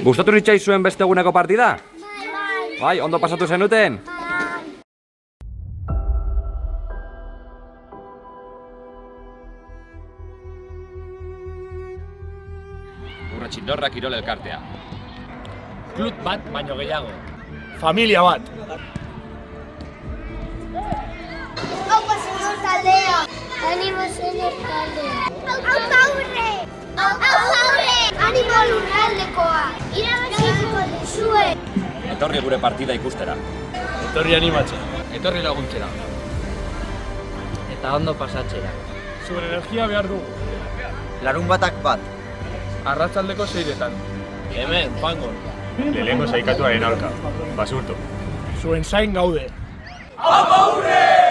Gustatu zitzaizuen beste eguneko partida? Bai, ondo pasatu zenuten? Urretxindorra Kirol Elkartea. Klub bat baino gehiago. Familia bat. Aupa señor taldea. Animo señor taldea. Aupa aurre. Aupa aurre. Animo lurraldekoa. Irabaziko duzue. Etorri gure partida ikustera. Etorri animatzea. Etorri laguntzera. Eta ondo pasatzera. Zure energia behar dugu. Larun batak bat. Arratzaldeko 6etan. Hemen, Fangon. Lehengo saikatuaren aurka. Basurto. Zuen zain gaude. Aupa aurre!